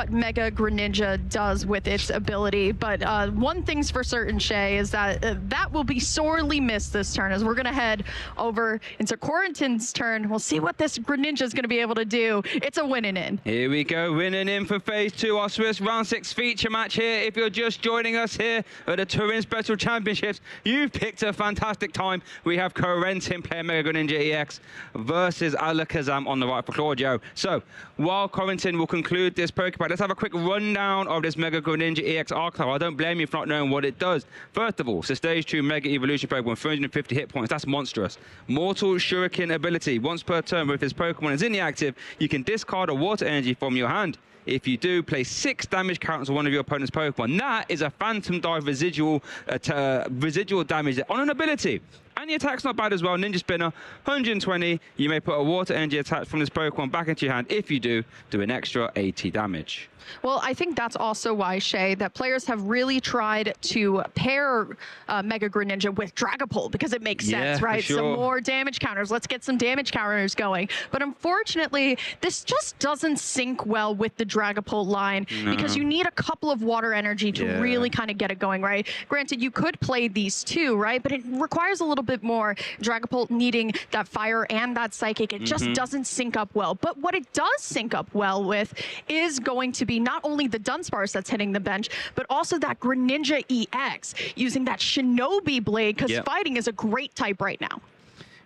what Mega Greninja does with its ability. But one thing's for certain, Shay, is that that will be sorely missed this turn, as we're going to head over into Corentin's turn. We'll see what this Greninja is going to be able to do. It's a winning in. Here we go, winning in for phase 2, our Swiss round 6 feature match here. If you're just joining us here at the Turin Special Championships, you've picked a fantastic time. We have Corentin playing Mega Greninja EX versus Alakazam on the right for Claudio. So, while Corentin will conclude this Poképad, let's have a quick rundown of this Mega Greninja EX archetype. I don't blame you for not knowing what it does. First of all, it's a stage 2 Mega Evolution Pokemon, 350 hit points. That's monstrous. Mortal Shuriken ability. Once per turn, if this Pokemon is in the active, you can discard a water energy from your hand. If you do, place 6 damage counters on one of your opponent's Pokemon. That is a Phantom Dive residual damage on an ability. And the attack's not bad as well. Ninja Spinner, 120. You may put a water energy attack from this Pokemon back into your hand. If you do an extra 80 damage. Well, I think that's also why, Shay, that players have really tried to pair Mega Greninja with Dragapult, because it makes sense, right? Sure. Some more damage counters. Let's get some damage counters going. But unfortunately, this just doesn't sync well with the Dragapult line, because you need a couple of water energy to really kind of get it going, right? Granted, you could play these two, right? But it requires a little bit more. Dragapult needing that fire and that psychic. It just doesn't sync up well. But what it does sync up well with is going to be not only the Dunsparce that's hitting the bench, but also that Greninja EX using that Shinobi Blade, because fighting is a great type right now.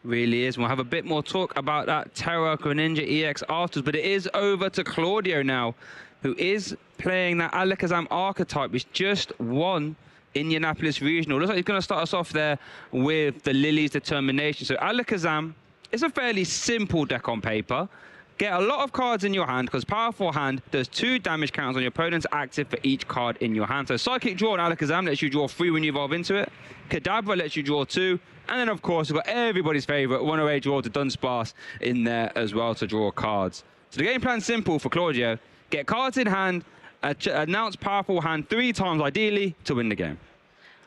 Really is. We'll have a bit more talk about that Terra Greninja EX afterwards, but it is over to Claudio now, who is playing that Alakazam archetype, which just won Indianapolis Regional. Looks like he's going to start us off there with the Lily's Determination. So Alakazam is a fairly simple deck on paper. Get a lot of cards in your hand, because Powerful Hand does 2 damage counters on your opponent's active for each card in your hand. So Psychic Draw on Alakazam lets you draw 3 when you evolve into it. Kadabra lets you draw 2. And then, of course, we've got everybody's favorite one-away draw to Dunsparce in there as well to draw cards. So the game plan's simple for Claudio. Get cards in hand, announce Powerful Hand 3 times ideally to win the game.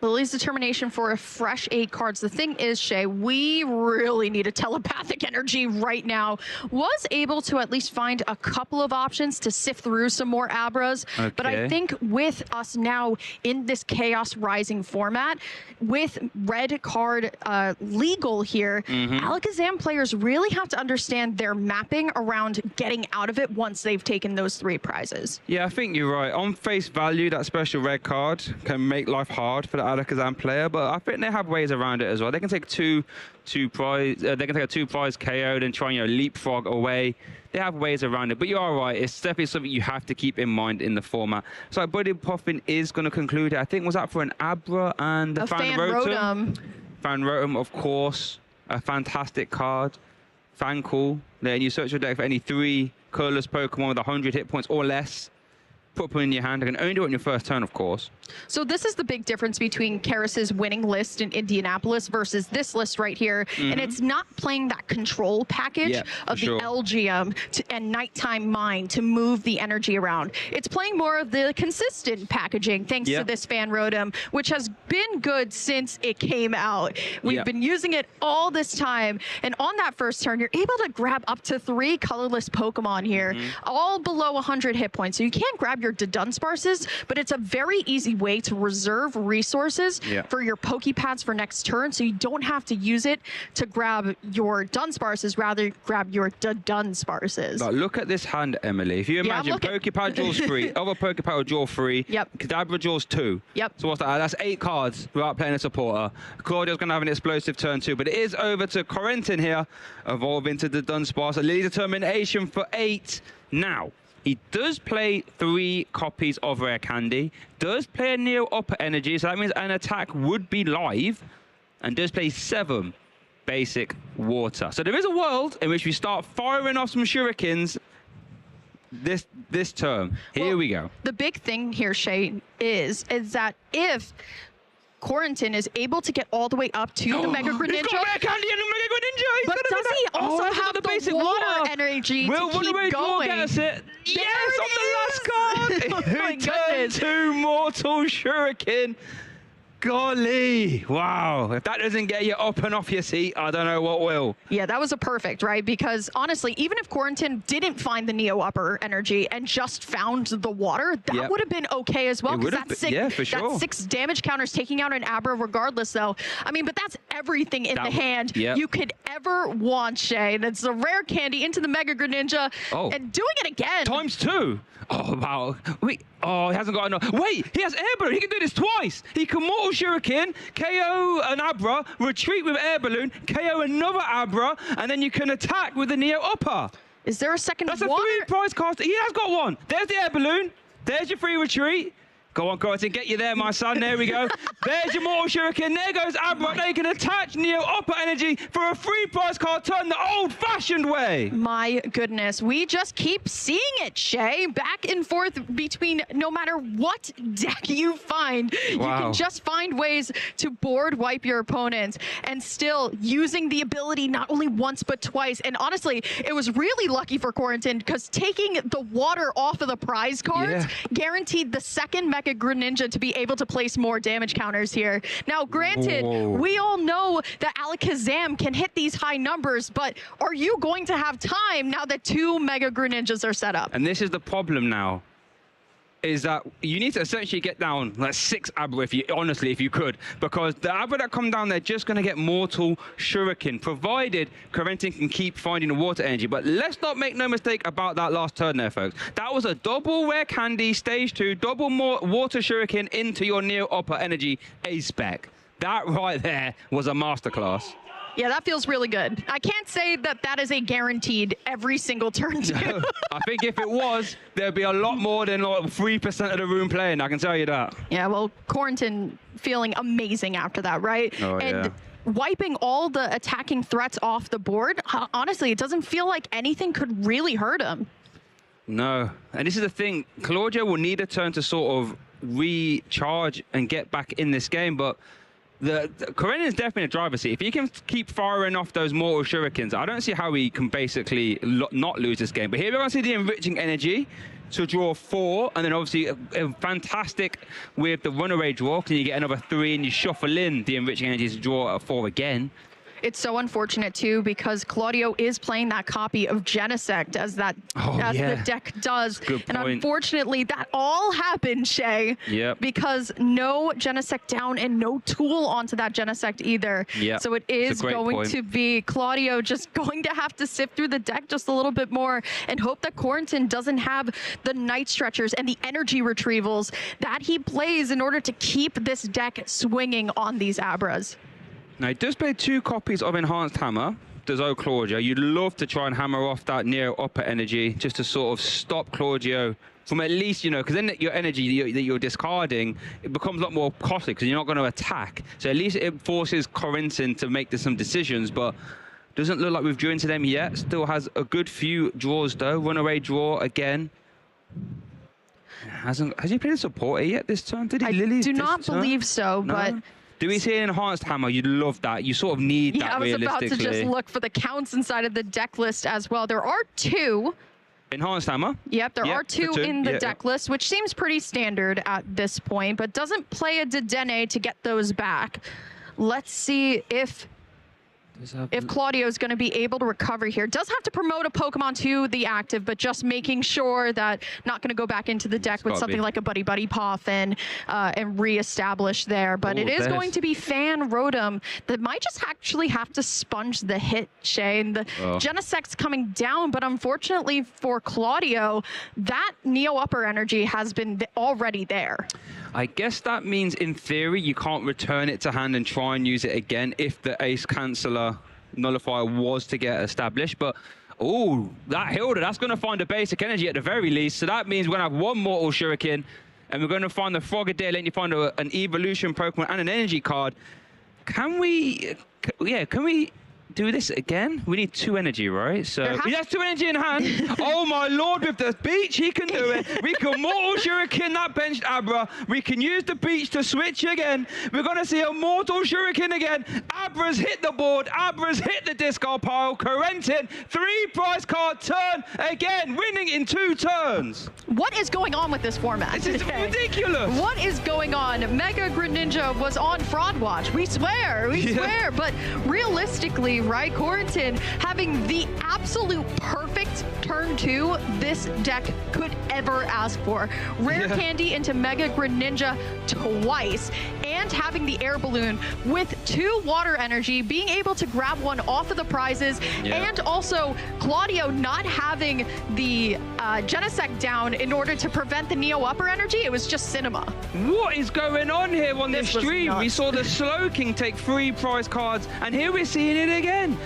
Lily's Determination for a fresh 8 cards. The thing is, Shay, we really need a telepathic energy right now. Was able to at least find a couple of options to sift through some more Abras. But I think with us now in this Chaos Rising format, with red card legal here, Alakazam players really have to understand their mapping around getting out of it once they've taken those 3 prizes. Yeah, I think you're right. On face value, that special red card can make life hard for the Alakazam player, but I think they have ways around it as well. They can take two prize, they can take a 2-prize KO and try and leapfrog away. They have ways around it, but you are right. It's definitely something you have to keep in mind in the format. So Buddy Puffin is going to conclude it. I think was that for an Abra and the Fan Rotom. Fan Rotom, of course, a fantastic card. Fan Cool. Then you search your deck for any 3 colorless Pokemon with 100 hit points or less. Put them in your hand. I can only do it on your first turn, of course. So this is the big difference between Karis's winning list in Indianapolis versus this list right here. And it's not playing that control package of the Elgium and Nighttime Mine to move the energy around. It's playing more of the consistent packaging thanks to this Fan Rotom, which has been good since it came out. We've been using it all this time. And on that first turn, you're able to grab up to 3 colorless Pokemon here, all below 100 hit points. So you can't grab your Dunsparces, but it's a very easy way to reserve resources for your Pokepads for next turn, so you don't have to use it to grab your Dunsparces, rather grab your Dunsparces. But look at this hand, Emily. If you imagine Pokepad draws 3, other Pokepad will draw 3, Kadabra draws 2. So what's that? That's 8 cards without playing a supporter. Claudio's going to have an explosive turn 2, but it is over to Corentin here, evolve into the Dunsparce. A Lily's Determination for 8. Now, he does play 3 copies of Rare Candy, does play a Neo Upper Energy, so that means an attack would be live, and does play 7 basic water. So there is a world in which we start firing off some shurikens this term. Here we go. The big thing here, Shay, is that if Corentin is able to get all the way up to the Mega Greninja. He's got Rare Candy and Mega Greninja! But does he also have the basic water energy to keep going? Yes, on the last card! Oh my Turn 2 Mortal Shuriken. golly. Wow. If that doesn't get you up and off your seat, I don't know what will. Yeah, that was a perfect, right? Because honestly, even if Corentin didn't find the Neo Upper energy and just found the water, that would have been okay as well. Because that's 6 damage counters taking out an Abra regardless, though. I mean, but that's everything in the hand you could ever want, Shay. That's a rare candy into the Mega Greninja and doing it again. ×2. Oh, wow. Oh, he hasn't got enough. Wait, he has Air Balloon. He can do this twice. He can Mortal Shuriken, KO an Abra, retreat with Air Balloon, KO another Abra, and then you can attack with the Neo Upper. Is there a second one? That's a 3 prize cast. He has got one. There's the Air Balloon. There's your free retreat. Go on, Corentin, get you there, my son. There we go. There's your Mortal Shuriken. There goes Abra. They can attach Neo Upper Energy for a 3 prize card turn the old-fashioned way. My goodness. We just keep seeing it, Shay. Back and forth between no matter what deck you find. You can just find ways to board wipe your opponents and still using the ability not only once but twice. And honestly, it was really lucky for Corentin because taking the water off of the prize cards guaranteed the second Mega Greninja to be able to place more damage counters here. Now, granted, we all know that Alakazam can hit these high numbers, but are you going to have time now that 2 Mega Greninjas are set up? And this is the problem now, is that you need to essentially get down like 6 Abra if you could, because the Abra that come down, they're just going to get Mortal Shuriken, provided Corentin can keep finding the water energy. But let's not make no mistake about that last turn there, folks. That was a double rare candy, stage 2, double more water Shuriken into your Neo Upper Energy A-spec. That right there was a masterclass. Yeah, that feels really good. I can't say that that is a guaranteed every single turn too. No, I think if it was, there'd be a lot more than like 3% of the room playing, I can tell you that. Yeah, well, Corentin feeling amazing after that, right? And wiping all the attacking threats off the board, honestly, it doesn't feel like anything could really hurt him. No, and this is the thing, Claudio will need a turn to sort of recharge and get back in this game, but Corentin is definitely a driver's seat. If he can keep firing off those Mortal Shurikens, I don't see how he can basically not lose this game. But here we're going to see the Enriching Energy to draw 4, and then obviously fantastic with the Runaway draw. Can you get another 3 and you shuffle in the Enriching Energy to draw a 4 again? It's so unfortunate too because Claudio is playing that copy of Genesect as the deck does. And unfortunately that all happened, Shay. Because no Genesect down and no tool onto that Genesect either. So it is going to be Claudio just going to have to sift through the deck just a little bit more and hope that Corentin doesn't have the Night Stretchers and the energy retrievals that he plays in order to keep this deck swinging on these Abras. Now, he does play 2 copies of Enhanced Hammer. Does Claudio. You'd love to try and hammer off that Neo Upper Energy just to sort of stop Claudio from at least, because then your energy that you're discarding, it becomes a lot more costly because you're not going to attack. So at least it forces Corentin to make some decisions, but doesn't look like we've drew into them yet. Still has a good few draws, though. Runaway draw again. Has he played a supporter yet this turn? Did he? I do not believe so, but... Do we see an Enhanced Hammer? You'd love that. You sort of need that realistically. I was about to just look for the counts inside of the deck list as well. There are 2. Enhanced Hammer? Yep, there are 2 in the deck list, which seems pretty standard at this point, but doesn't play a Dedenne to get those back. Let's see if Claudio is going to be able to recover here. Does have to promote a Pokemon to the active, but just making sure that not going to go back into the deck with something like a Buddy Poffin and reestablish there. But it is going to be Fan Rotom that might just actually have to sponge the hit, Shay. And the Genesect's coming down, but unfortunately for Claudio, that Neo Upper Energy has been already there. I guess that means, in theory, you can't return it to hand and try and use it again if the Ace Canceller Nullifier was to get established. But, that Hilda, that's going to find a basic energy at the very least. So that means we're going to have 1 Mortal Shuriken, and we're going to find the Frogadier, and you find an Evolution Pokemon and an energy card. Can we do this again? We need 2 energy, right? So he has 2 energy in hand. Oh my lord, with the beach, he can do it. We can Mortal Shuriken that benched Abra. We can use the beach to switch again. We're going to see a Mortal Shuriken again. Abra's hit the board. Abra's hit the discard pile. Corentin, 3 prize card turn again, winning in 2 turns. What is going on with this format? This is ridiculous. What is going on? Mega Greninja was on fraud watch. We swear, we swear. But realistically, right, Corentin having the absolute perfect turn 2 this deck could ever ask for. Rare candy into Mega Greninja twice, and having the air balloon with 2 water energy, being able to grab one off of the prizes, and also Claudio not having the Genesect down in order to prevent the Neo upper energy. It was just cinema. What is going on here on this stream? We saw the Slowking take 3 prize cards, and here we're seeing it again.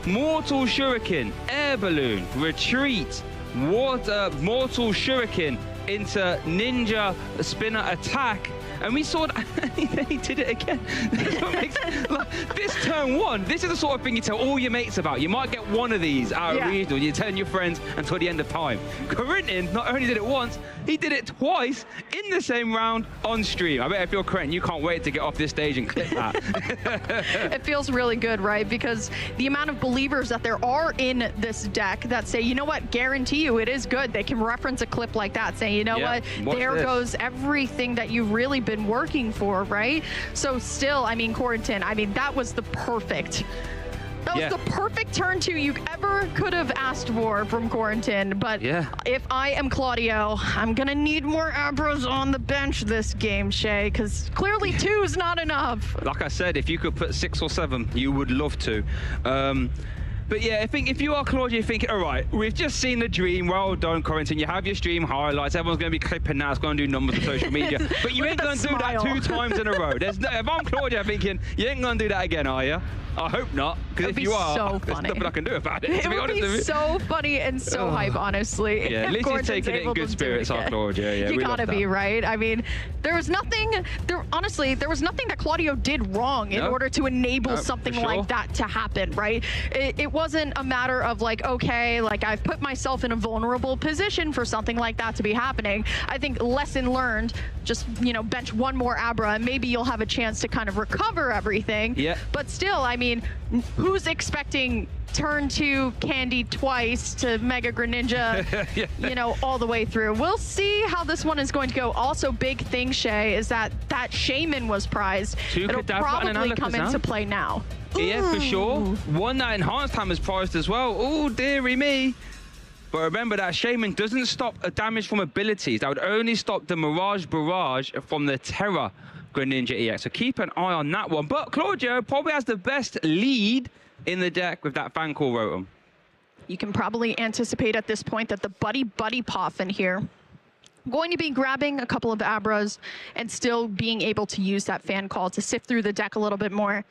Mortal Shuriken, Air Balloon, Retreat, Water, Mortal Shuriken into Ninja Spinner Attack. And we saw that he did it again. That's what makes, like, this turn 1, this is the sort of thing you tell all your mates about. You might get one of these out of regional. You tell your friends until the end of time. Corentin not only did it once, he did it twice in the same round on stream. I bet if you're Corentin, you can't wait to get off this stage and clip that. It feels really good, right? Because the amount of believers that there are in this deck that say, you know what, guarantee you it is good. They can reference a clip like that, saying, you know what, there goes everything that you've really been working for, right? So still, I mean, Corentin, I mean, that was the perfect. That was the perfect turn 2 you ever could have asked for from Corentin. But if I am Claudio, I'm going to need more Abras on the bench this game, Shay, because clearly 2 is not enough. Like I said, if you could put 6 or 7, you would love to. But yeah, I think if you are Claudio, you're thinking, all right, we've just seen the dream. Well done, Corentin. You have your stream highlights. Everyone's going to be clipping that. It's going to do numbers on social media. But you ain't going to do that 2 times in a row. There's no, if I'm Claudio, I'm thinking, you ain't going to do that again, are you? I hope not. Because if you are, there's nothing I can do about it. It would be so funny and so hype, honestly. Yeah, at least he's taking it in good spirits, our Claudio. Yeah, you gotta be, right? I mean, there was nothing, honestly, there was nothing that Claudio did wrong in order to enable something like that to happen, right? It wasn't a matter of like, okay, like I've put myself in a vulnerable position for something like that to be happening. I think lesson learned, just, you know, bench 1 more Abra and maybe you'll have a chance to kind of recover everything. Yeah. But still, I mean, who's expecting turn 2 candy twice to Mega Greninja, you know, all the way through? We'll see how this one is going to go. Also, big thing, Shay, is that Shaman was prized. It'll probably come into play now. Yeah, for sure. One that Enhanced Hammer's prized as well. Oh, dearie me. But remember that Shaman doesn't stop a damage from abilities. That would only stop the Mirage Barrage from the Terra Greninja EX. So keep an eye on that one. But Claudio probably has the best lead in the deck with that Fan Call Rotom. You can probably anticipate at this point that the Buddy Poffin here going to be grabbing a couple of Abras and still being able to use that Fan Call to sift through the deck a little bit more.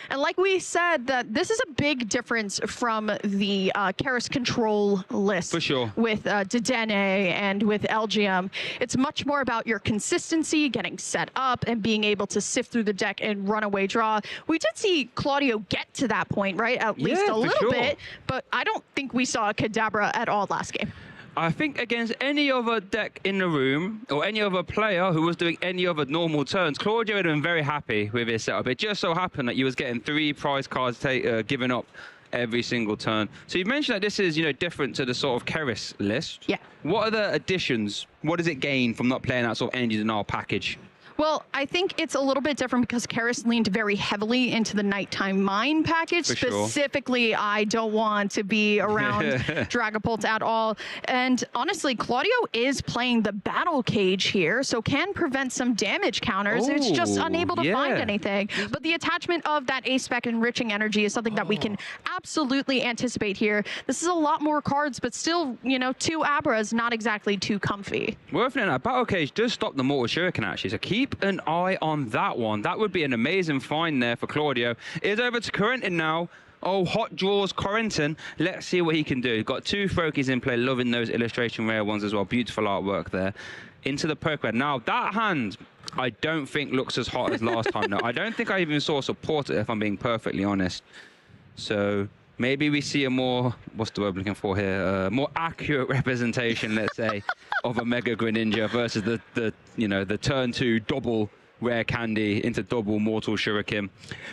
And like we said, that this is a big difference from the Karis control list. For sure. With Dedenne and with Elgium. It's much more about your consistency, getting set up, and being able to sift through the deck and run away draw. We did see Claudio get to that point, right? At least a little bit, but I don't think we saw a Kadabra at all last game. I think against any other deck in the room, or any other player who was doing any other normal turns, Claudio would have been very happy with his setup. It just so happened that he was getting 3 prize cards given up every single turn. So you mentioned that this is, you know, different to the sort of Karis list. Yeah. What are the additions? What does it gain from not playing that sort of energy denial package? Well, I think it's a little bit different because Karis leaned very heavily into the Nighttime Mine package. Specifically, I don't want to be around Dragapult at all. And honestly, Claudio is playing the Battle Cage here, so can prevent some damage counters. It's just unable to find anything. But the attachment of that A-Spec Enriching Energy is something that we can absolutely anticipate here. This is a lot more cards, but still, you know, 2 Abras, not exactly too comfy. Worth noting that Battle Cage does stop the Mortal Shuriken, actually, so keep an eye on that one. That would be an amazing find there for Claudio. It is over to Corentin now. Oh, hot draws Corentin. Let's see what he can do. Got 2 Froakies in play. Loving those illustration rare ones as well. Beautiful artwork there. Into the Pokemon. Now, that hand, I don't think looks as hot as last time. No, I don't think I even saw support it, if I'm being perfectly honest. So maybe we see a more, what's the word I'm looking for here? More accurate representation, let's say, of a Mega Greninja versus the turn 2 double rare candy into double mortal shuriken.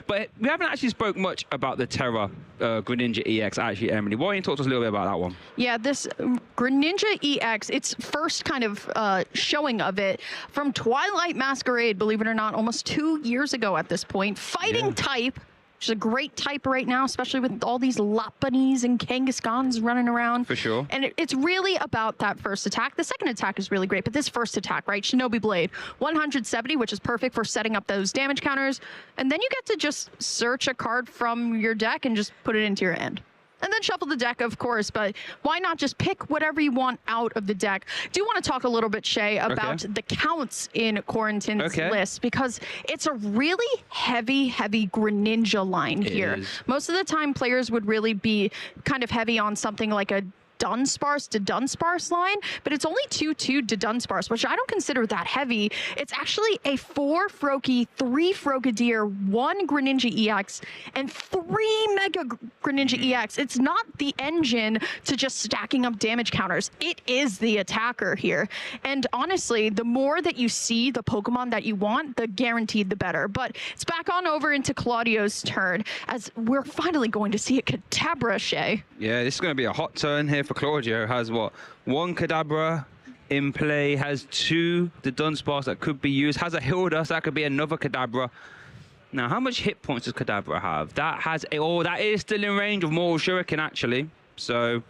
But we haven't actually spoke much about the Terra Greninja EX, actually, Emily. Why don't you talk to us a little bit about that one? Yeah, this Greninja EX, its first kind of showing of it from Twilight Masquerade, believe it or not, almost 2 years ago at this point. Fighting type, which is a great type right now, especially with all these Lopunnies and Kangaskhans running around. For sure. And it's really about that first attack. The second attack is really great, but this first attack, right? Shinobi Blade, 170, which is perfect for setting up those damage counters. And then you get to just search a card from your deck and just put it into your hand. And then shuffle the deck, of course, but why not just pick whatever you want out of the deck? Do want to talk a little bit, Shay, about the counts in Corentin's list, because it's a really heavy Greninja line here. Most of the time, players would really be kind of heavy on something like a Dunsparce to Dunsparce line, but it's only 2/2 to Dunsparce, which I don't consider that heavy. It's actually a 4 Froakie, 3 Frogadier, 1 Greninja EX, and 3 Mega Greninja EX. It's not the engine to just stacking up damage counters. It is the attacker here. And honestly, the more that you see the Pokemon that you want, the guaranteed the better. But it's back on over into Claudio's turn, as we're finally going to see a Kadabra, Shay. Yeah, this is going to be a hot turn here for Claudio. Has what? 1 Kadabra in play, has 2 the Dunsparce that could be used, has a Hilda, so that could be another Kadabra. Now, how much hit points does Kadabra have? That has that is still in range of Mortal Shuriken, actually. So,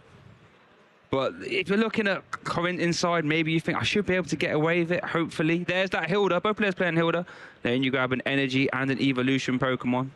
but if you're looking at Corentin side, maybe you think I should be able to get away with it, hopefully. There's that Hilda, both players playing Hilda. Then you grab an Energy and an Evolution Pokemon.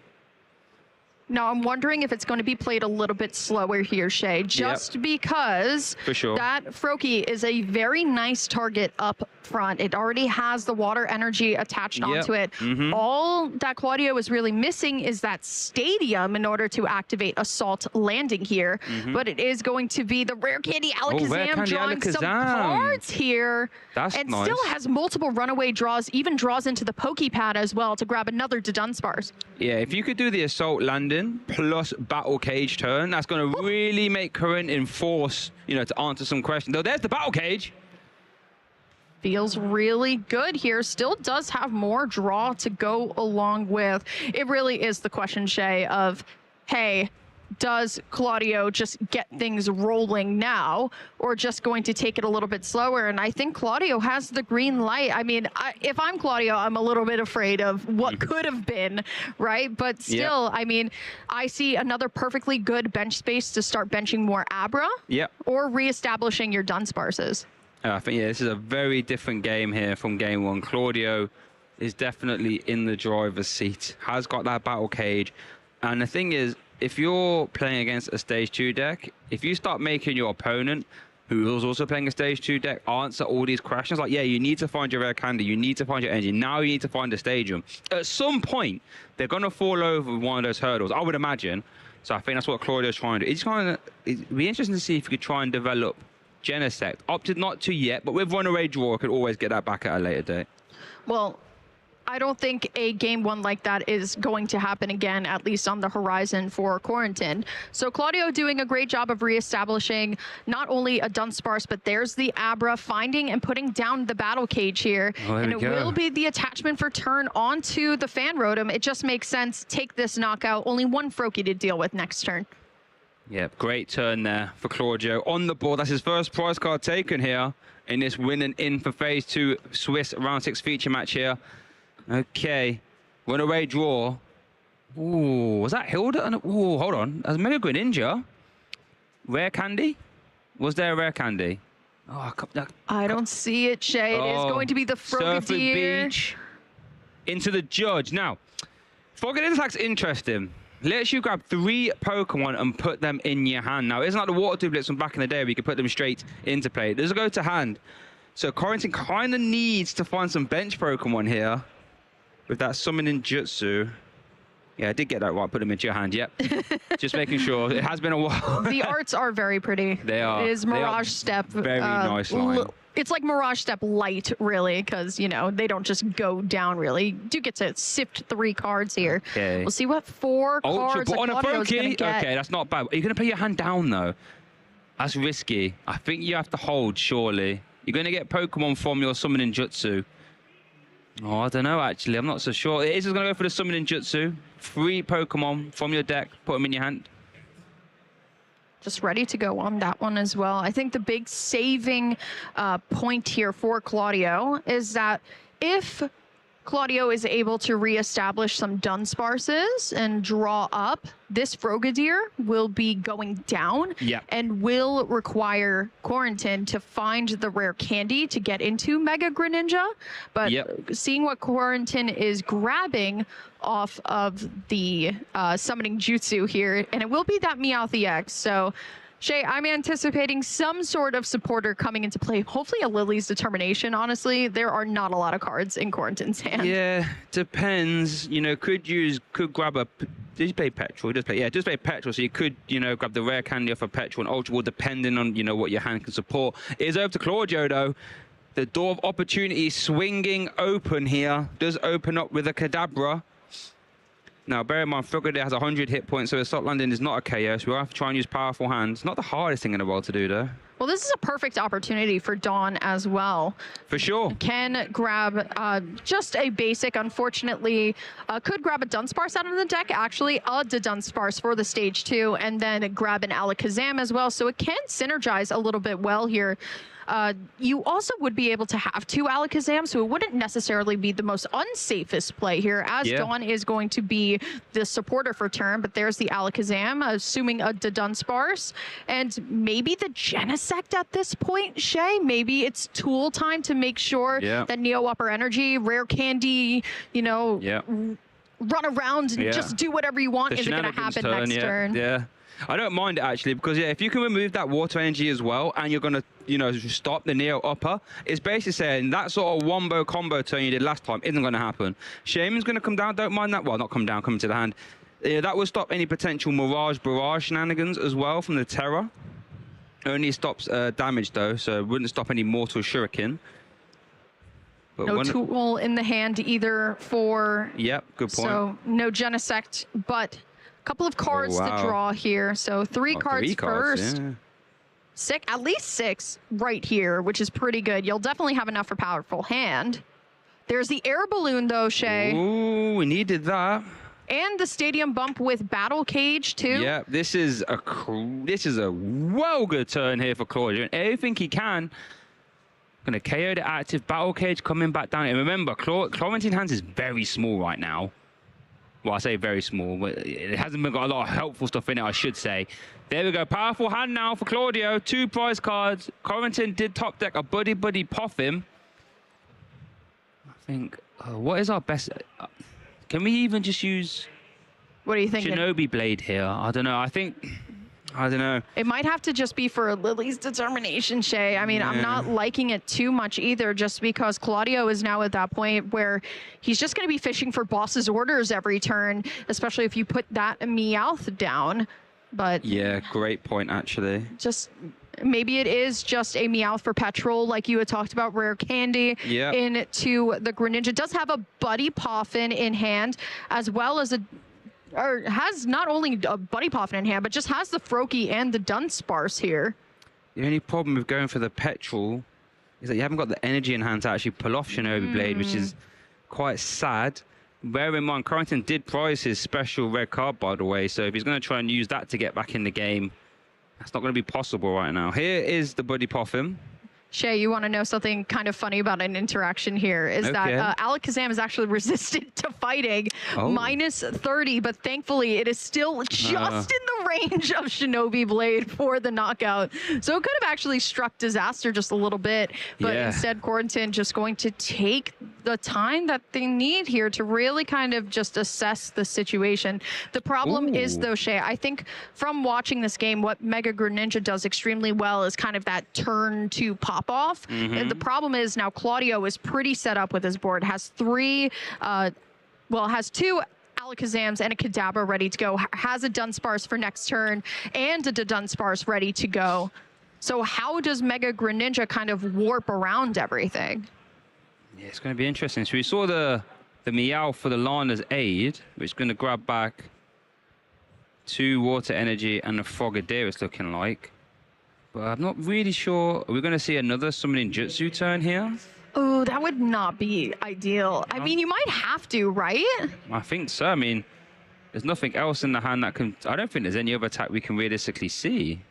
Now, I'm wondering if it's going to be played a little bit slower here, Shay, just because that Froakie is a very nice target up front. It already has the water energy attached onto it. All that Claudio is really missing is that stadium in order to activate Assault Landing here. But it is going to be the Rare Candy Alakazam drawing some cards here. That's and nice. Still has multiple runaway draws, even draws into the Pokepad as well to grab another Dunsparce. Yeah, if you could do the Assault Landing plus Battle Cage turn, that's going to really make Corentin force, to answer some questions. Though there's the Battle Cage. Feels really good here. Still does have more draw to go along with. It really is the question, Shay, of, hey, does Claudio just get things rolling now, or just going to take it a little bit slower? And I think Claudio has the green light. I mean, if I'm Claudio, I'm a little bit afraid of what could have been, right? But still, I mean, I see another perfectly good bench space to start benching more Abra or reestablishing your Dunsparces. I think, this is a very different game here from game 1. Claudio is definitely in the driver's seat, has got that Battle Cage. And the thing is, if you're playing against a Stage 2 deck, if you start making your opponent, who is also playing a Stage 2 deck, answer all these questions, like, you need to find your rare candy, you need to find your energy, now you need to find the stadium. At some point, they're going to fall over one of those hurdles, I would imagine. So I think that's what Claudio's trying to do. It'd be interesting to see if you could try and develop Genesect. Opted not to yet, but with Runaway Draw, could always get that back at a later date. Well, I don't think a game 1 like that is going to happen again, at least on the horizon for Corentin. So Claudio doing a great job of reestablishing not only a Dunsparce, but there's the Abra, finding and putting down the Battle Cage here. And it will be the attachment for turn onto the Fan Rotom. It just makes sense. Take this knockout. Only 1 Froakie to deal with next turn. Yeah, great turn there for Claudio. On the board, that's his first prize card taken here in this winning in for Phase 2 Swiss Round 6 feature match here. Okay, Runaway Draw. Ooh, was that Hilda? Ooh, hold on. That's Mega Greninja. Rare Candy? Was there a Rare Candy? Oh, I don't see it, Shay. It is going to be the Frogadier. Beach into the Judge. Now, Frogadier attack's interesting. Lets you grab 3 Pokemon and put them in your hand. Now, isn't like the Water Duplets from back in the day where you could put them straight into play. Does it go to hand? So Corentin kind of needs to find some bench Pokemon here with that Summoning Jutsu. Yeah, I did get that right. Put them into your hand. Yep. Just making sure. It has been a while. The arts are very pretty. They are. It is Mirage Step. Very nice line. it's like Mirage Step Light, really, because, you know, they don't just go down, really. You do get to sift 3 cards here. Okay. We'll see what 4 cards on a Claudio's going to get. Okay, that's not bad. Are you going to put your hand down, though? That's risky. I think you have to hold, surely. You're going to get Pokemon from your Summoning Jutsu. Oh, I don't know, actually. I'm not so sure. It is going to go for the Summoning Jutsu. 3 Pokemon from your deck. Put them in your hand. Just ready to go on that one as well. I think the big saving point here for Claudio is that if Claudio is able to reestablish some Dunsparces and draw up, this Frogadier will be going down and will require Corentin to find the rare candy to get into Mega Greninja. But seeing what Corentin is grabbing off of the summoning jutsu here, and it will be that Meowth EX. So Shay, I'm anticipating some sort of supporter coming into play. Hopefully a Lily's Determination, honestly. There are not a lot of cards in Corentin's hand. Yeah, depends. You know, could grab a... Did you play Petrol? Just play Petrol. So you could, you know, grab the rare candy off of Petrol and Ultra Ball, depending on, you know, what your hand can support. It is over to Claudio, though. The door of opportunity swinging open here. Does open up with a Kadabra. Now, bear in mind, Frogadier has 100 hit points, so a Stop Landing is not a KO, so we'll have to try and use powerful hands. Not the hardest thing in the world to do, though. Well, this is a perfect opportunity for Dawn as well. For sure. Can grab just a basic, unfortunately, could grab a Dunsparce out of the deck, actually, a Dunsparce for the stage 2, and then grab an Alakazam as well, so it can synergize a little bit well here. You also would be able to have 2 Alakazam, so it wouldn't necessarily be the most unsafest play here, as Dawn is going to be the supporter for turn, but there's the Alakazam, assuming a Dunsparce, and maybe the Genesect at this point, Shay. Maybe it's tool time to make sure that Neo Upper Energy, Rare Candy, you know, run around and just do whatever you want isn't going to happen next turn. Yeah. I don't mind it, actually, because, if you can remove that water energy as well, and you're going to, you know, stop the Neo Upper, it's basically saying that sort of wombo combo turn you did last time isn't going to happen. Shaman's going to come down, don't mind that. Well, not come down, come to the hand. That will stop any potential Mirage Barrage shenanigans as well from the Terra. Only stops damage, though, so it wouldn't stop any Mortal Shuriken. But no tool in the hand either for... Yep, good point. So, no Genesect, but... Couple of cards to draw here. So 3 cards first. At least 6 right here, which is pretty good. You'll definitely have enough for powerful hand. There's the air balloon, though, Shay. Ooh, we needed that. And the stadium bump with Battle Cage, too. Yeah, this is a well good turn here for Claudio. And everything he can. Going to KO the active Battle Cage coming back down. And remember, Corentin hands is very small right now. Well, I say very small, but it hasn't got a lot of helpful stuff in it, I should say. There we go. Powerful hand now for Claudio. 2 prize cards. Corentin did top deck a Buddy Poffin. I think, what is our best? Can we even just use... What do you think? Shinobi Blade here? I don't know. I don't know. It might have to just be for Lily's Determination, Shay. I mean, I'm not liking it too much either, just because Claudio is now at that point where he's just going to be fishing for boss's orders every turn, especially if you put that Meowth down. But yeah, great point, actually. Just maybe it is just a Meowth for Petrol, like you had talked about, Rare Candy into the Greninja. It does have a Buddy Poffin in hand, as well as has not only a Buddy Poffin in hand, but just has the Froakie and the Dunsparce here. The only problem with going for the Petrol is that you haven't got the energy in hand to actually pull off Shinobi Blade, which is quite sad. Bear in mind, Corentin did prize his special red card, by the way, so if he's going to try and use that to get back in the game, that's not going to be possible right now. Here is the Buddy Poffin. Shay, you want to know something kind of funny about an interaction here is that Alakazam is actually resistant to fighting, minus 30, but thankfully it is still just in the range of Shinobi Blade for the knockout. So it could have actually struck disaster just a little bit, but instead Corentin just going to take the time that they need here to really kind of just assess the situation. The problem is, though, Shay, I think from watching this game, what Mega Greninja does extremely well is kind of that turn to pop off. And the problem is now Claudio is pretty set up with his board, has 2 Alakazams and a Kadabra ready to go, has a Dunsparce for next turn and a Dunsparce ready to go. So how does Mega Greninja kind of warp around everything? Yeah, it's going to be interesting. So we saw the Meow for the Lana's aid, which is going to grab back 2 Water Energy and a Frogadier, it's looking like. But I'm not really sure. Are we going to see another summoning Jutsu turn here? Oh, that would not be ideal. I mean, you might have to, right? I think so. I mean, there's nothing else in the hand that can... I don't think there's any other attack we can realistically see.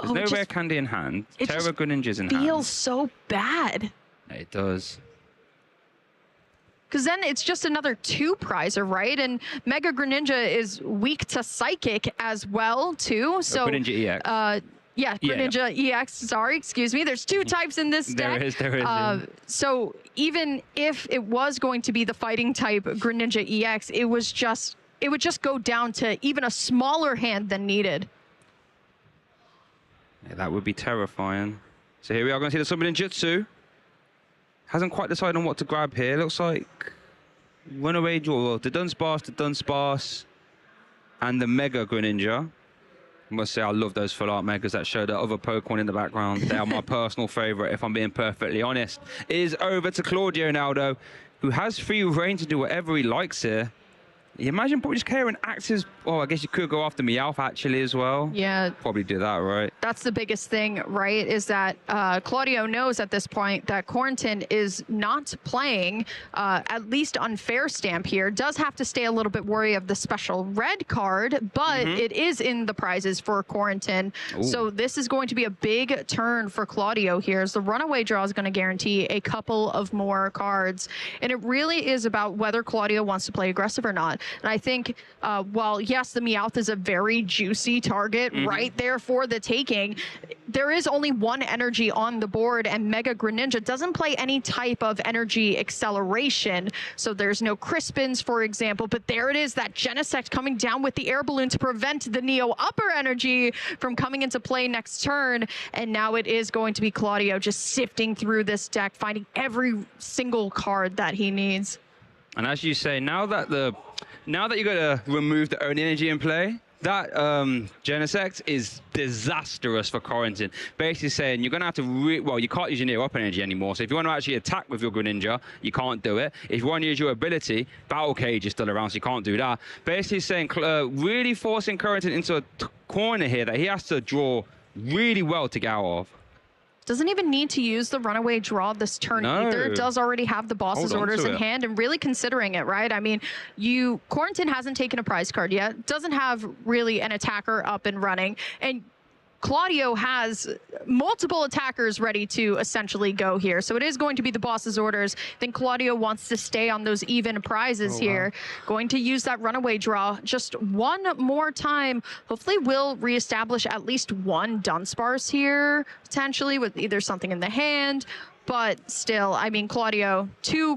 There's no rare candy in hand. Terra Greninja's in hand. It feels so bad. It does. Because then it's just another 2-prizer, right? And Mega Greninja is weak to Psychic as well, too. So Greninja EX. Yeah, Greninja EX, sorry, excuse me. There's 2 types in this deck. There is. So even if it was going to be the fighting type Greninja EX, it would just go down to even a smaller hand than needed. Yeah, that would be terrifying. So here we are going to see the summoning Jutsu. Hasn't quite decided on what to grab here. Looks like Runaway Draw, the Dunsparce, and the Mega Greninja. I must say, I love those full art Megas that show the other Pokemon in the background. They are my personal favorite, if I'm being perfectly honest. It is over to CLAUDIO now, though, who has free reign to do whatever he likes here. You imagine probably just carrying axes. Oh, I guess you could go after Meowth actually as well. Yeah. Probably do that, right? That's the biggest thing, right? Is that CLAUDIO knows at this point that CORENTIN is not playing, at least on Fair Stamp here. Does have to stay a little bit wary of the special red card, but it is in the prizes for CORENTIN. So this is going to be a big turn for CLAUDIO here, as the Runaway Draw is going to guarantee a couple of more cards. And it really is about whether CLAUDIO wants to play aggressive or not. And I think, while yes, the Meowth is a very juicy target right there for the taking, there is only 1 energy on the board, and Mega Greninja doesn't play any type of energy acceleration. So there's no Crispins, for example, but there it is, that Genesect coming down with the air balloon to prevent the Neo upper energy from coming into play next turn. And now it is going to be CLAUDIO just sifting through this deck, finding every single card that he needs. And as you say, now that you got to remove the own energy in play, that Genesect is disastrous for CORENTIN. Basically saying you're going to have to, well, you can't use your near up energy anymore. So if you want to actually attack with your Greninja, you can't do it. If you want to use your ability, Battle Cage is still around, so you can't do that. Basically saying, really forcing CORENTIN into a corner here that he has to draw really well to get out of. Doesn't even need to use the Runaway Draw this turn either. It does already have the boss's orders in hand, and really considering it, right? I mean, CORENTIN hasn't taken a prize card yet, doesn't have really an attacker up and running, and CLAUDIO has multiple attackers ready to essentially go here. So it is going to be the boss's orders. Then CLAUDIO wants to stay on those even prizes here. Going to use that Runaway Draw just 1 more time. Hopefully we'll reestablish at least 1 Dunsparce here, potentially, with either something in the hand. But still, I mean, CLAUDIO, 2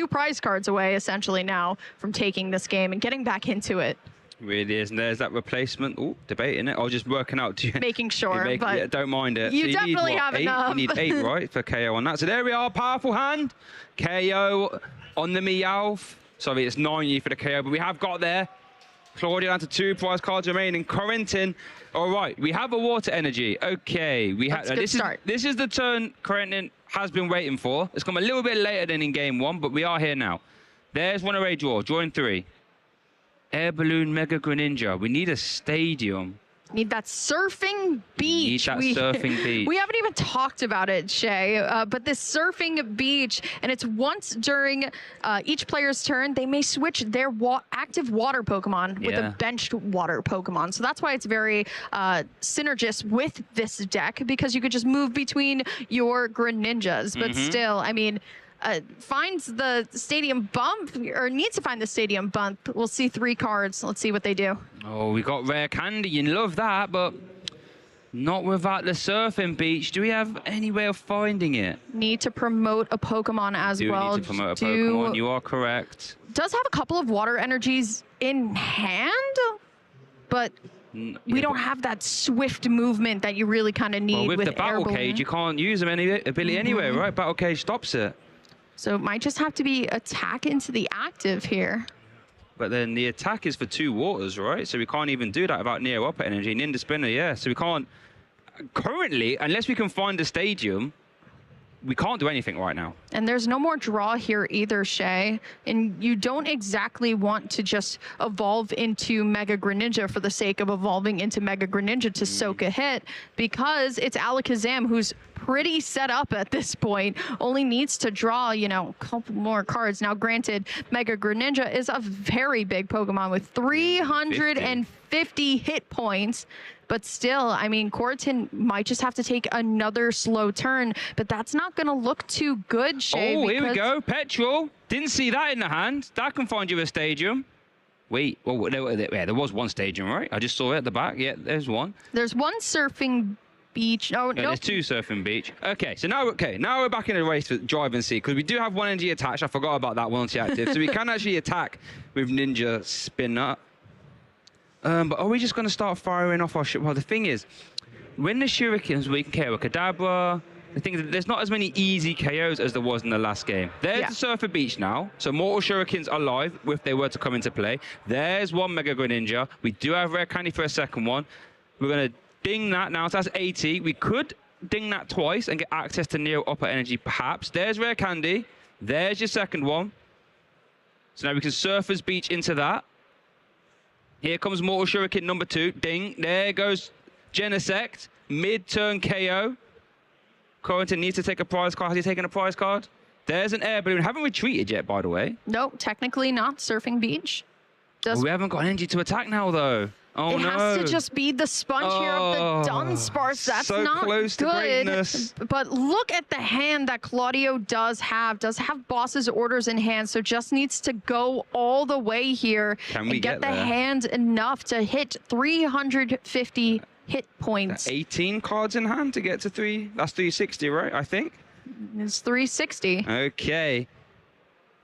prize cards away, essentially, now from taking this game and getting back into it. Really is, and there's that replacement. Oh, debating it. I was just working out. Making sure, but yeah, don't mind it. You so definitely have 8? enough. You need 8, right, for KO on that. So there we are, powerful hand. KO on the Meowth. Sorry, it's 9 for the KO, but we have got there. CLAUDIO down to 2 prize cards remaining. CORENTIN. All right, we have a Water Energy. Okay, we have. This is the turn CORENTIN has been waiting for. It's come a little bit later than in game 1, but we are here now. There's Runaway Draw, drawing 3. Air Balloon Mega Greninja. We need a stadium. Need that surfing beach. Surfing beach. We haven't even talked about it, Shay, but this surfing beach, and it's once during each player's turn, they may switch their active water Pokemon with a benched water Pokemon. So that's why it's very synergist with this deck, because you could just move between your Greninjas. But still, I mean, finds the stadium bump, or needs to find the stadium bump. We'll see 3 cards. Let's see what they do. Oh, we got rare candy. You love that, but not without the surfing beach. Do we have any way of finding it? Need to promote a Pokemon as well. Need to promote a Pokemon. You are correct. Does have a couple of water energies in hand, but we don't have that swift movement that you really kind of need with the Battle Cage. You can't use them any ability anyway, right? Battle Cage stops it. So it might just have to be attack into the active here. But then the attack is for 2 waters, right? So we can't even do that without Neo Upper Energy. Ninja Spinner, yeah. So we can't currently, unless we can find a stadium, we can't do anything right now. And there's no more draw here either, Shay. And you don't exactly want to just evolve into Mega Greninja for the sake of evolving into Mega Greninja to soak a hit, because it's Alakazam, who's pretty set up at this point, only needs to draw, you know, a couple more cards. Now, granted, Mega Greninja is a very big Pokemon with 350 hit points. But still, I mean, Corentin might just have to take another slow turn, but that's not going to look too good, Shay. Oh, here we go. Petrol. Didn't see that in the hand. That can find you a stadium. Wait, well, there was one stadium, right? I just saw it at the back. Yeah, there's one. There's one surfing beach. Oh, yeah, no. There's two surfing beach. Okay, so now we're back in the race for drive and see, because we do have one energy attached. I forgot about that once you're active. So we can actually attack with Ninja Spinner. But are we just going to start firing off our... Well, the thing is, when the Shurikens, we can KO Kadabra. The thing is, there's not as many easy KOs as there was in the last game. There's the Surfer Beach now. So Mortal Shurikens are live if they were to come into play. There's one Mega Greninja. We do have Rare Candy for a second one. We're going to ding that now. So that's 80. We could ding that twice and get access to Neo Upper Energy, perhaps. There's Rare Candy. There's your second one. So now we can Surfer's Beach into that. Here comes Mortal Shuriken number 2. Ding. There goes Genesect. Mid-turn KO. Corentin needs to take a prize card. Has he taken a prize card? There's an air balloon. Haven't retreated yet, by the way. No, technically not. Surfing Beach. We haven't got an energy to attack now, though. Oh, no. It has to just be the sponge here of the Dunsparce. That's so not close good. To greatness. But look at the hand that Claudio does have boss's orders in hand, so just needs to go all the way here and get the hand enough to hit 350 hit points. 18 cards in hand to get to 3. That's 360, right? I think. It's 360. Okay.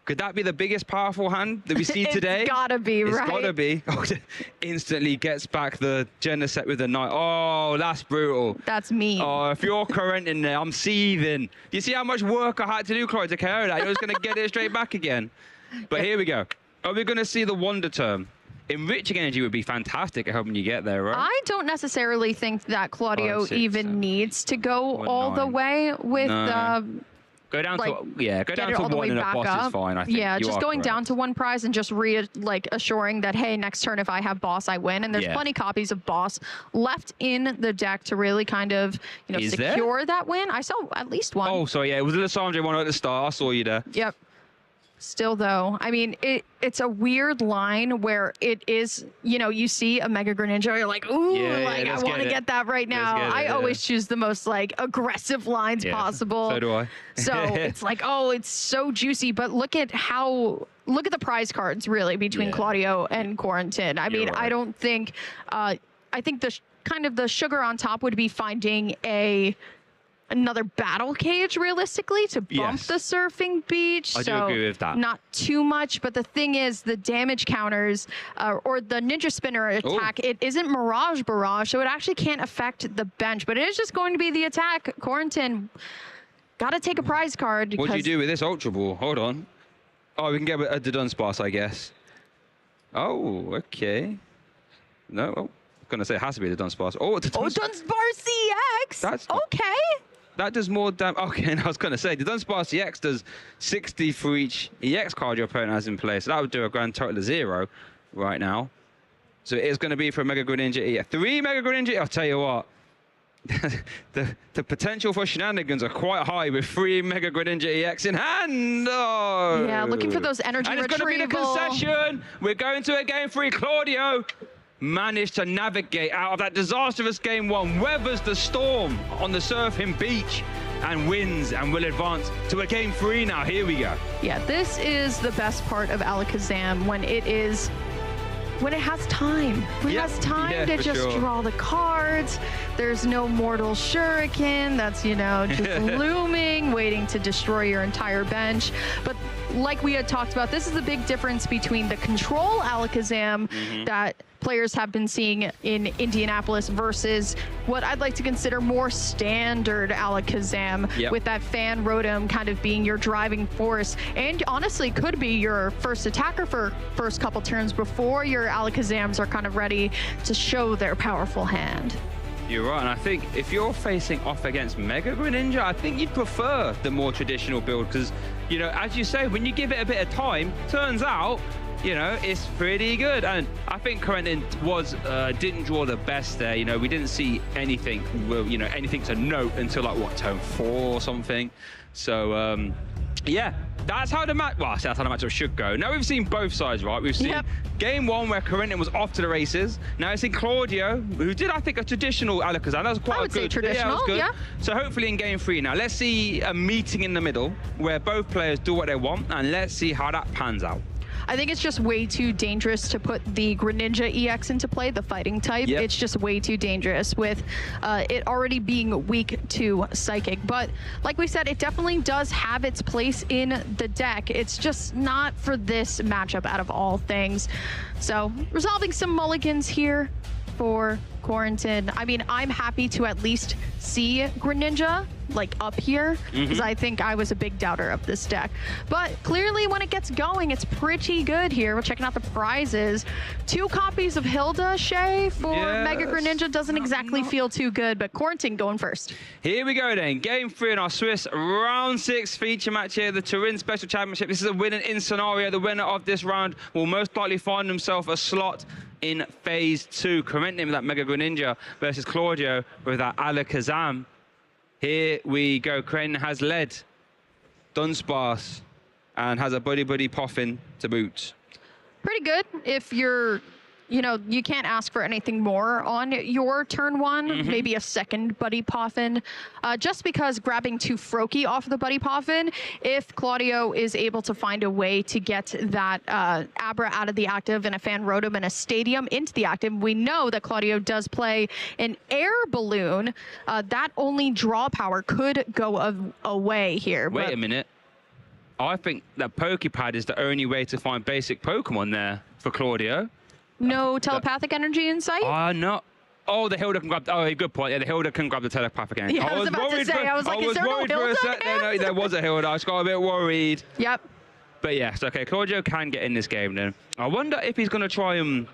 Could that be the biggest powerful hand that we see today? It's gotta be, right? It's gotta be. Oh, instantly gets back the Genesect with the knight. Oh, that's brutal. That's mean. Oh, if you're Corentin there, I'm seething. You see how much work I had to do, Chloe, to KO that? You're just gonna get it straight back again. But here we go. Are we gonna see the Wonder Term? Enriching Energy would be fantastic at helping you get there, right? I don't necessarily think that Claudio even needs to go all the way with... Go down to all the way 1 and a back boss up. is fine, I think. Yeah, just going down to 1 prize and just assuring that, hey, next turn if I have boss, I win. And there's plenty copies of boss left in the deck to really kind of, you know, secure that win. I saw at least one. Oh, sorry, yeah, it was the Lissandre one at the start. I saw you there. Yep. Still, though, I mean, it's a weird line where it is, you know, you see a Mega Greninja, you're like, ooh, I want to get that right now. I always choose the most, like, aggressive lines possible. So do I. So it's like, oh, it's so juicy. But look at the prize cards, really, between Claudio and Corentin. I mean, I don't think, I think the sugar on top would be finding another battle cage, realistically, to bump the Surfing Beach. I do agree with that. Not too much, but the thing is, the damage counters or the Ninja Spinner attack, it isn't Mirage Barrage, so it actually can't affect the bench, but it is just going to be the attack. Corentin, gotta take a prize card. What do you do with this Ultra Ball? Hold on. Oh, we can get a Dunsparce, I guess. Oh, okay. No, I was gonna say it has to be the Dunsparce. Oh, Dunsparce EX! That's okay. That does more damage. Okay, and I was going to say, the Dunsparce EX does 60 for each EX card your opponent has in play. So that would do a grand total of 0 right now. So it is going to be for Mega Greninja EX. 3 Mega Greninja. I'll tell you what. the potential for shenanigans are quite high with 3 Mega Greninja EX in hand. Oh. Yeah, looking for those energy retrieval. And it's going to be the concession. We're going to a game 3. Claudio managed to navigate out of that disastrous game 1, weathers the storm on the Surfing Beach, and wins, and will advance to a game 3 now. Here we go. Yeah, this is the best part of Alakazam, when it has time. When it has time to just draw the cards. There's no Mortal Shuriken that's, you know, just looming, waiting to destroy your entire bench. But like we had talked about, this is the big difference between the control Alakazam that players have been seeing in Indianapolis versus what I'd like to consider more standard Alakazam, with that Fan Rotom kind of being your driving force, and honestly could be your first attacker for first couple turns before your Alakazams are kind of ready to show their powerful hand. You're right, and I think if you're facing off against Mega Greninja, I think you'd prefer the more traditional build because, you know, as you say, when you give it a bit of time, turns out, you know, it's pretty good. And I think Corentin didn't draw the best there. You know, we didn't see anything, you know, anything to note until like what, turn 4 or something. So yeah, that's how the match. Well, that's how the matchup should go. Now we've seen both sides, right? We've seen game 1 where Corentin was off to the races. Now it's in Claudio, who did, I think, a traditional Alakazam. That was quite I would say traditional, yeah. So hopefully in game 3 now, let's see a meeting in the middle where both players do what they want, and let's see how that pans out. I think it's just way too dangerous to put the Greninja EX into play, the fighting type. Yep. It's just way too dangerous with it already being weak to Psychic. But like we said, it definitely does have its place in the deck. It's just not for this matchup out of all things. So resolving some mulligans here for Corentin. I mean, I'm happy to at least see Greninja like up here because I think I was a big doubter of this deck. But clearly when it gets going, it's pretty good here. We're checking out the prizes. 2 copies of Hilda Shea for Mega Greninja doesn't exactly feel too good, but Corentin going first. Here we go then. Game 3 in our Swiss round 6 feature match here, the Turin Special Championship. This is a win-in scenario. The winner of this round will most likely find himself a slot in phase 2. Corentin with that Mega Greninja versus Claudio with that Alakazam. Here we go. Corentin has led Dunsparce and has a Buddy Poffin to boot. Pretty good if you're, you know, you can't ask for anything more on your turn 1. Maybe a second Buddy Poffin, just because grabbing 2 Froakie off of the Buddy Poffin, if Claudio is able to find a way to get that Abra out of the active and a Fan Rotom and a Stadium into the active, we know that Claudio does play an Air Balloon. That only draw power could go away here. Wait a minute. I think that Poképad is the only way to find basic Pokemon there for Claudio. No telepathic energy in sight? No. Oh, the Hilda can grab. Oh, good point. Yeah, the Hilda can grab the telepathic energy. Yeah, I was about to say. I was like, is there no Hilda? No, there was a Hilda. I just got a bit worried. Yep. But yes, okay. Claudio can get in this game then. I wonder if he's going to try and.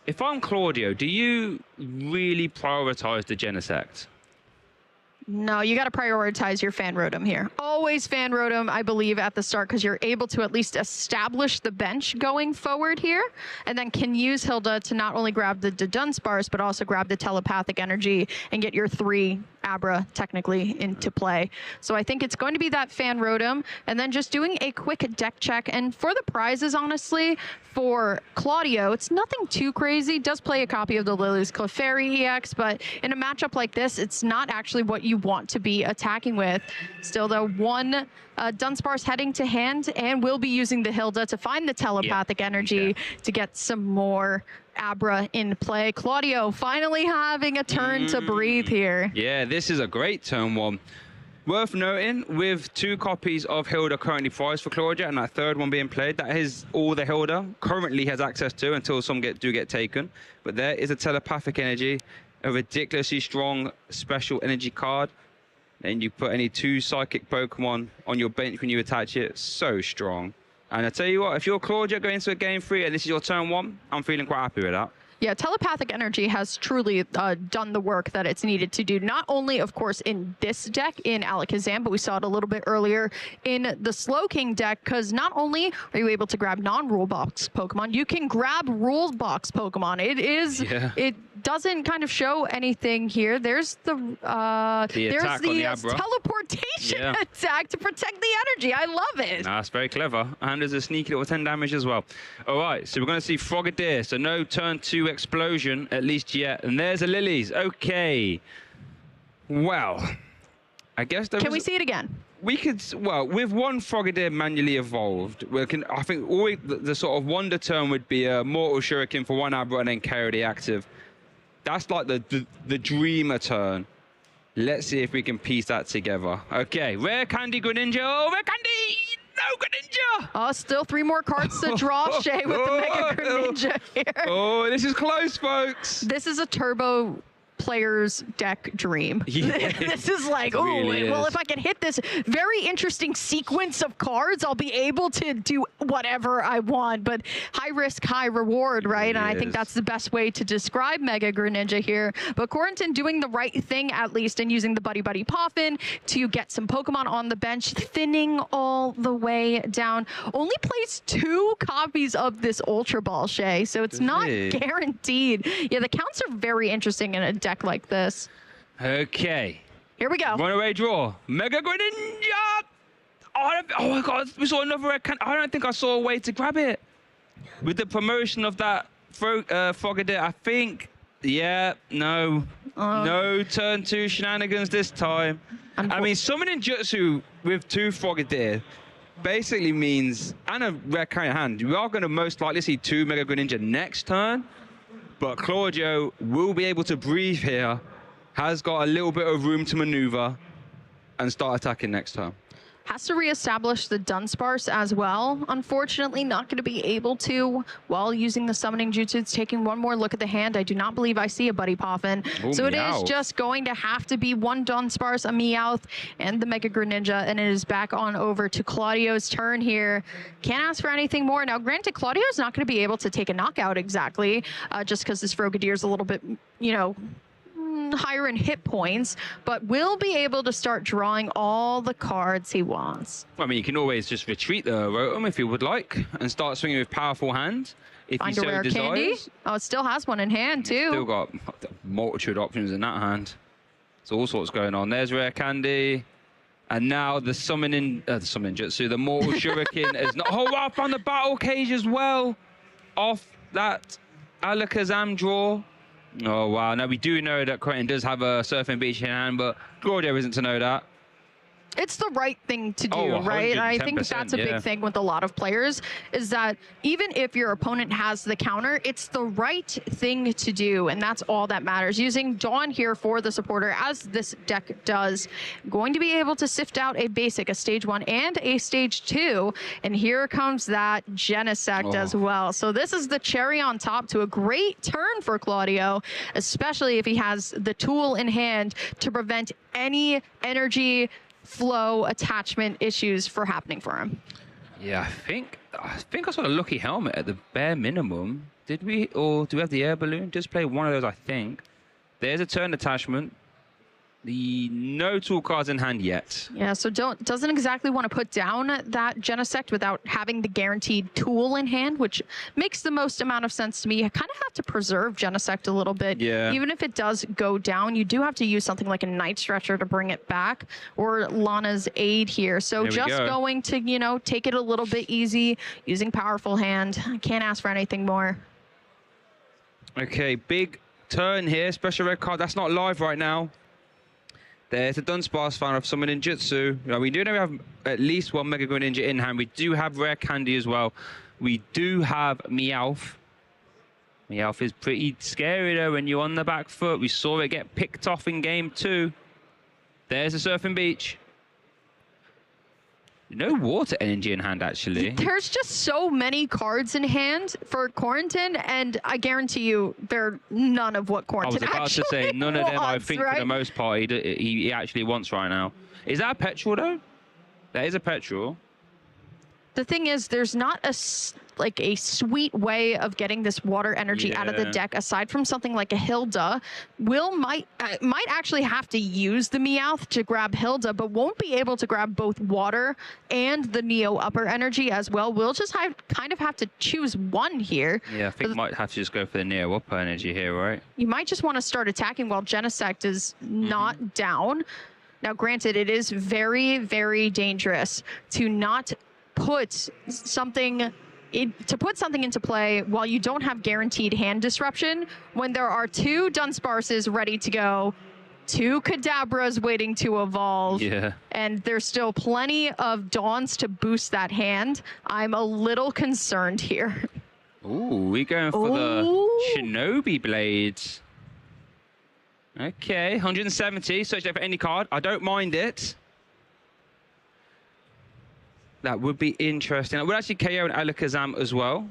If I'm Claudio, do you really prioritize the Genesect? No, you got to prioritize your Fan Rotom here. Always Fan Rotom, I believe, at the start, because you're able to at least establish the bench going forward here, and then can use Hilda to not only grab the Dunsparce, but also grab the telepathic energy and get your 3 Abra technically into play. So I think it's going to be that Fan Rotom, and then just doing a quick deck check. And for the prizes, honestly, for Claudio, it's nothing too crazy. Does play a copy of the Lily's Clefairy EX, but in a matchup like this, it's not actually what you want to be attacking with. Still, though, 1 Dunsparce heading to hand, and we'll be using the Hilda to find the telepathic energy to get some more Abra in play. Claudio finally having a turn to breathe here. Yeah, this is a great turn 1. Worth noting, with 2 copies of Hilda currently prized for Claudio, and that 3rd one being played, that is all the Hilda currently has access to until some do get taken. But there is a telepathic energy, a ridiculously strong special energy card. And you put any 2 psychic Pokemon on your bench when you attach it. So strong. And I tell you what, if you're Claudio going into a game 3 and this is your turn 1, I'm feeling quite happy with that. Yeah, telepathic energy has truly done the work that it's needed to do. Not only, of course, in this deck in Alakazam, but we saw it a little bit earlier in the Slowking deck, because not only are you able to grab non-rule box Pokemon, you can grab rule box Pokemon. It doesn't kind of show anything here. There's the teleportation attack to protect the energy. I love it. That's very clever. And there's a sneaky little 10 damage as well. All right, so we're going to see Frogadier. So no turn 2 explosion, at least yet. And there's a Lilies. Okay. Well, I guess there Can we see it again? We could, well, with 1 Frogadier manually evolved, I think the sort of wonder turn would be a Mortal Shuriken for 1 Abra and then KO the active. That's like the dreamer turn. Let's see if we can piece that together. Okay, Rare Candy Greninja. Oh, Rare Candy! No Greninja! Oh, still 3 more cards to draw, Shay, with the Mega Greninja here. Oh, this is close, folks. This is a turbo player's deck dream. Yeah. This is like, oh, really well, is. if I can hit this very interesting sequence of cards, I'll be able to do whatever I want. But high risk, high reward, right? And I think that's the best way to describe Mega Greninja here. But Corentin doing the right thing, at least, and using the Buddy Buddy Poffin to get some Pokemon on the bench, thinning all the way down. Only plays 2 copies of this Ultra Ball, Shay, so it's not guaranteed. Yeah, the counts are very interesting in a deck like this. Okay. Here we go. Runaway draw. Mega Greninja! Oh my god, we saw another red can. I don't think I saw a way to grab it. With the promotion of that Frogadier, I think, yeah, no. No turn 2 shenanigans this time. I mean, summoning Jutsu with 2 Frogadier basically means, and a rare kind of hand, we are going to most likely see 2 Mega Greninja next turn, but Claudio will be able to breathe here, has got a little bit of room to maneuver, and start attacking next turn. Has to reestablish the Dunsparce as well. Unfortunately, not going to be able to while using the summoning jutsu. It's taking one more look at the hand. I do not believe I see a Buddy Poffin. So it is just going to have to be 1 Dunsparce, a Meowth, and the Mega Greninja, and it is back on over to Claudio's turn here. Can't ask for anything more. Now, granted, Claudio's not going to be able to take a knockout exactly, just because this Frogadier is a little bit, you know, higher in hit points, but will be able to start drawing all the cards he wants. I mean, you can always just retreat the Rotom if you would like and start swinging with powerful hand if Find you a so rare desires. candy. Oh, it still has one in hand too. Still got a multitude of options in that hand. So all sorts going on. There's rare candy. And now the summoning jutsu, the mortal shuriken is not. Oh, I found the battle cage as well off that Alakazam draw. Oh, wow. Now, we do know that Corentin does have a Surfing Beach in hand, but Claudio isn't to know that. It's the right thing to do, Oh, right? I think that's a yeah. big thing with a lot of players, is that even if your opponent has the counter, it's the right thing to do, and that's all that matters. Using Dawn here for the supporter, as this deck does, going to be able to sift out a basic, a stage 1 and a stage 2, and here comes that Genesect as well. So this is the cherry on top to a great turn for Claudio, especially if he has the tool in hand to prevent any energy flow attachment issues for happening for him. Yeah, I think I saw a lucky helmet at the bare minimum. Did we, or do we have the air balloon? Just play one of those, I think. There's a turn attachment. No tool cards in hand yet. Yeah, so doesn't exactly want to put down that Genesect without having the guaranteed tool in hand, which makes the most amount of sense to me. You kind of have to preserve Genesect a little bit. Yeah. Even if it does go down, you do have to use something like a Night Stretcher to bring it back, or Lana's Aid here. So just going to, you know, take it a little bit easy, using Powerful Hand. I can't ask for anything more. Okay, big turn here. Special red card. That's not live right now. There's a Dunsparce fan of summoning Jutsu. Now, we do know we have at least 1 Mega Greninja in hand. We do have rare candy as well. We do have Meowth. Meowth is pretty scary though when you're on the back foot. We saw it get picked off in game 2. There's a Surfing Beach. No water energy in hand, actually. There's just so many cards in hand for Corentin, and I guarantee you they're none of what Corentin actually I was about to say, none of them, I think, right? for the most part, he actually wants right now. Is that a petrol, though? That is a petrol. The thing is, there's not a sweet way of getting this water energy out of the deck, aside from something like a Hilda. Will might actually have to use the Meowth to grab Hilda, but won't be able to grab both water and the Neo upper energy as well. We'll just kind of have to choose one here. Yeah, I think might have to just go for the Neo upper energy here, right? You might just want to start attacking while Genesect is not down. Now, granted, it is very, very dangerous to not put something into play while you don't have guaranteed hand disruption, when there are 2 Dunsparces ready to go, 2 Kadabras waiting to evolve, and there's still plenty of Dawns to boost that hand. I'm a little concerned here. Ooh, we're going for the Shinobi Blades. Okay, 170. Search there for any card. I don't mind it. That would be interesting. I would actually KO an Alakazam as well.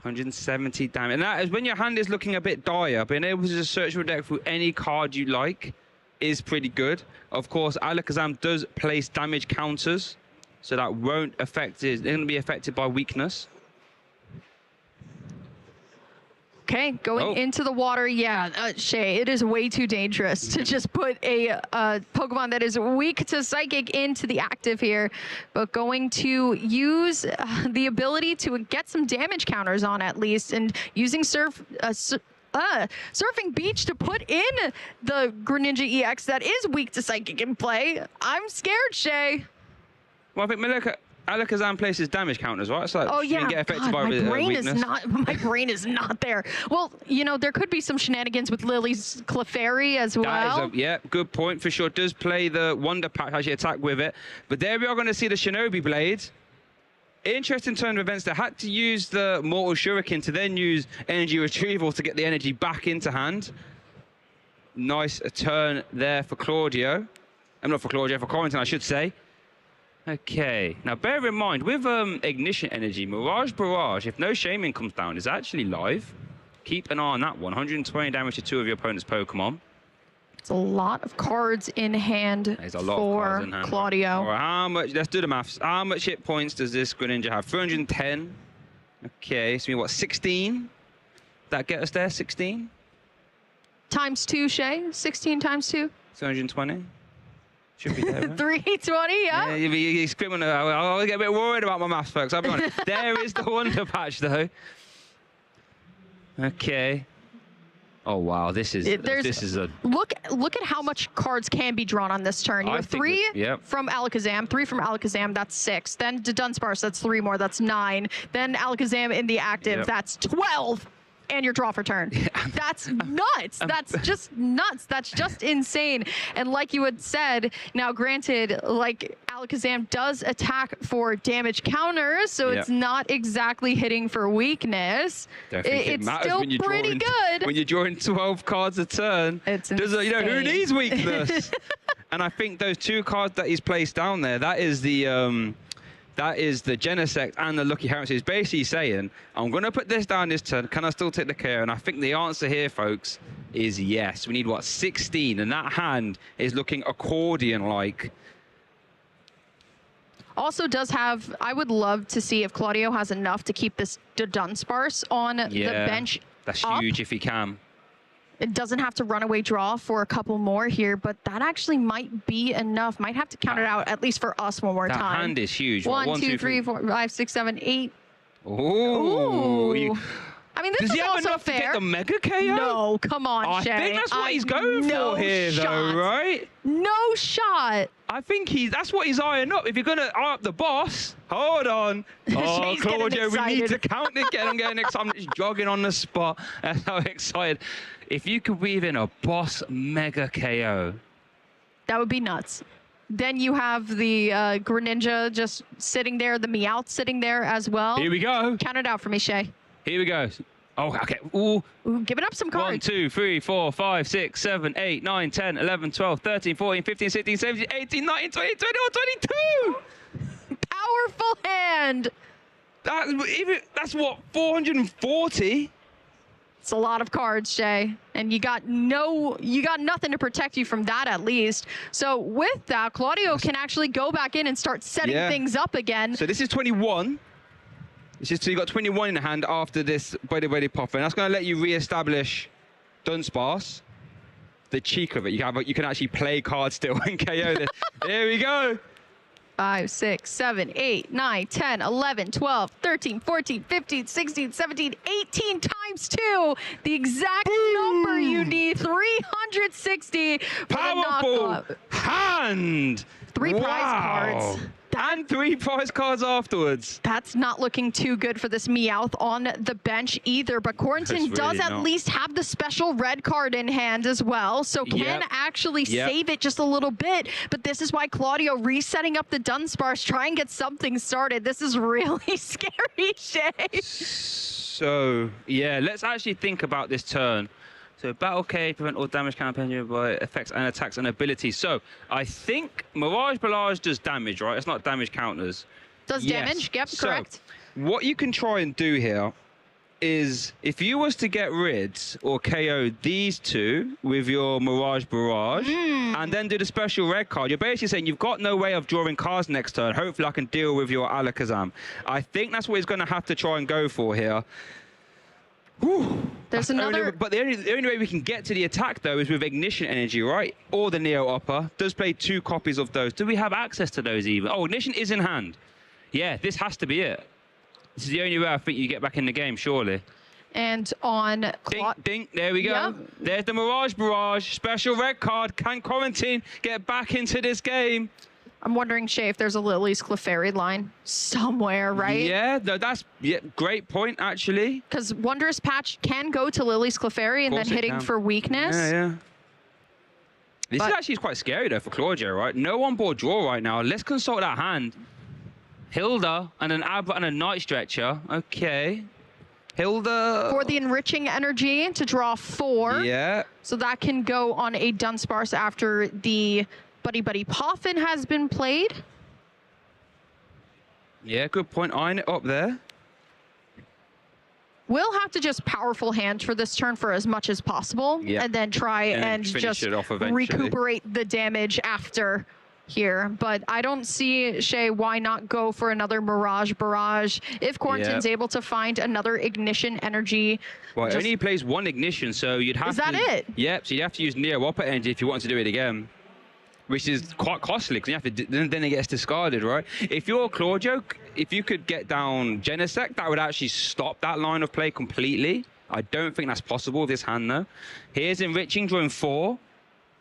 170 damage. And that is when your hand is looking a bit dire. Being able to just search your deck through any card you like is pretty good. Of course, Alakazam does place damage counters, so that won't affect it. They're going to be affected by weakness. Okay, going into the water, yeah, Shay, it is way too dangerous to just put a Pokemon that is weak to Psychic into the active here, but going to use the ability to get some damage counters on at least, and using Surfing Beach to put in the Greninja EX that is weak to Psychic in play. I'm scared, Shay. Well, I think Alakazam places damage counters, right? So oh yeah, get affected by my brain weakness. is not. My brain is not there. Well, you know, there could be some shenanigans with Lily's Clefairy as well. Yeah, good point for sure. Does play the Wonder Patch, actually attack with it. But there we are going to see the Shinobi Blade. Interesting turn of events. They had to use the Mortal Shuriken to then use Energy Retrieval to get the energy back into hand. Nice turn there for Claudio. I'm not for Claudio, for Corentin, I should say. Okay, now bear in mind, with Ignition Energy, Mirage Barrage, if no Shaman comes down, is actually live. Keep an eye on that one. 120 damage to 2 of your opponent's Pokemon. It's a lot of cards in hand There's a lot for of cards in hand. Claudio. All right, how much, let's do the maths. How much hit points does this Greninja have? 310. Okay, so what, 16? That get us there, 16? Times 2, Shay? 16 times 2? 220? Should be there, right? 320, yeah. I'll get a bit worried about my maths, folks. I'll be honest. There is the Wonder Patch, though. Okay. Oh wow, this is a look at how much cards can be drawn on this turn. You have 3 from Alakazam, 3 from Alakazam, that's 6. Then to Dunsparce, that's 3 more, that's 9. Then Alakazam in the active, that's 12. And your draw for turn. That's nuts. That's just nuts. That's just insane. And like you had said, now granted, like Alakazam does attack for damage counters, so it's not exactly hitting for weakness. It's still pretty good. When you're drawing 12 cards a turn, it's insane. You know, who needs weakness? And I think those 2 cards that he's placed down there, that is the Genesect and the Lucky Heron. So he's basically saying, I'm going to put this down this turn. Can I still take the KO? And I think the answer here, folks, is yes. We need, what, 16? And that hand is looking accordion-like. Also does have, I would love to see if Claudio has enough to keep this Dunsparce on the bench. That's huge if he can. It doesn't have to runaway draw for a couple more here, but that actually might be enough. Might have to count it out, at least for us, one more time. That hand is huge. 1, 2, 3, 4, 5, 6, 7, 8. Ooh. I mean, this is also fair. To get the Mega KO? No, come on, Shay. I think that's what he's going for here, though, right? No shot. I think that's what he's eyeing up. If you're going to eye up the boss, hold on. Oh, Claudio, we need to count it. I'm getting excited. I'm just jogging on the spot. I'm so excited. If you could weave in a boss Mega KO. That would be nuts. Then you have the Greninja just sitting there, the Meowth sitting there as well. Here we go. Count it out for me, Shay. Here we go. Oh, okay. Ooh. Giving up some cards. 1, 2, 3, 4, 5, 6, 7, 8, 9, 10, 11, 12, 13, 14, 15, 16, 17, 18, 19, 20, 21, 22. Powerful hand. That's what, 440? It's a lot of cards, Shay, and you got nothing to protect you from that at least. So with that, Claudio can actually go back in and start setting things up again. So this is 21. So you got 21 in the hand after this Buddy Pop, and that's going to let you re-establish Dunsparce. The cheek of it, you can actually play cards still and KO this. There we go. 5, 6, 7, 8, 9, 10, 11, 12, 13, 14, 15, 16, 17, 18 times 2. The exact number you need, 360. Powerful hand. 3 prize cards. And 3 prize cards afterwards. That's not looking too good for this Meowth on the bench either, but Corentin does at least have the special red card in hand as well, so can actually save it just a little bit. But this is why Claudio resetting up the Dunsparce, try and get something started. This is really scary, Shay. So, yeah, let's actually think about this turn. So Battle Cage, prevent all damage campaign by effects and attacks and abilities. So I think Mirage Barrage does damage, right? It's not damage counters. Does damage, yep, correct. So what you can try and do here is if you was to get rid or KO these two with your Mirage Barrage and then do the special red card, you're basically saying you've got no way of drawing cards next turn. Hopefully I can deal with your Alakazam. I think that's what he's going to have to try and go for here. Whew. There's another... But the only way we can get to the attack, though, is with Ignition Energy, right? Or the Neo Upper. Does play 2 copies of those. Do we have access to those even? Oh, Ignition is in hand. Yeah, this has to be it. This is the only way I think you get back in the game, surely. And on... Dink, dink, there we go. Yep. There's the Mirage Barrage. Special red card. Can Corentin get back into this game? I'm wondering, Shay, if there's a Lily's Clefairy line somewhere, right? Yeah, no, that's great point, actually. Because Wondrous Patch can go to Lily's Clefairy and then hitting for weakness. Yeah. This is actually quite scary, though, for Claudio, right? No on-board draw right now. Let's consult that hand. Hilda and an Abra and a Night Stretcher. Okay. Hilda... For the Enriching Energy to draw 4. Yeah. So that can go on a Dunsparce after the... Buddy Buddy Poffin has been played. Yeah, good point. Eyeing it up there. We'll have to just powerful hand for this turn for as much as possible. Yep. And then try and just recuperate the damage after here. But I don't see, Shay, why not go for another Mirage Barrage if Corentin's able to find another Ignition Energy. Well, it only plays 1 Ignition, so you'd have to... Is that it? Yep, so you'd have to use Neo Upper Energy if you want to do it again. Which is quite costly because you have to. Then it gets discarded, right? If you're Claudio, if you could get down Genesect, that would actually stop that line of play completely. I don't think that's possible with this hand, though. Here's Enriching, drawing 4.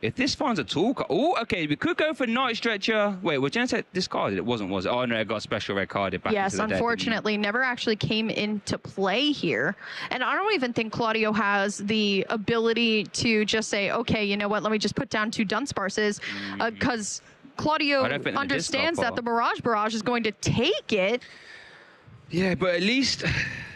If this finds a tool card... Oh, okay, we could go for Night Stretcher. Wait, was Genesect discarded? It wasn't, was it? Oh, no, it got special red carded back Yes, into the unfortunately, never actually came into play here. And I don't even think Claudio has the ability to just say, okay, you know what, let me just put down 2 Dunsparces. Because Claudio understands that the Mirage Barrage is going to take it. Yeah, but at least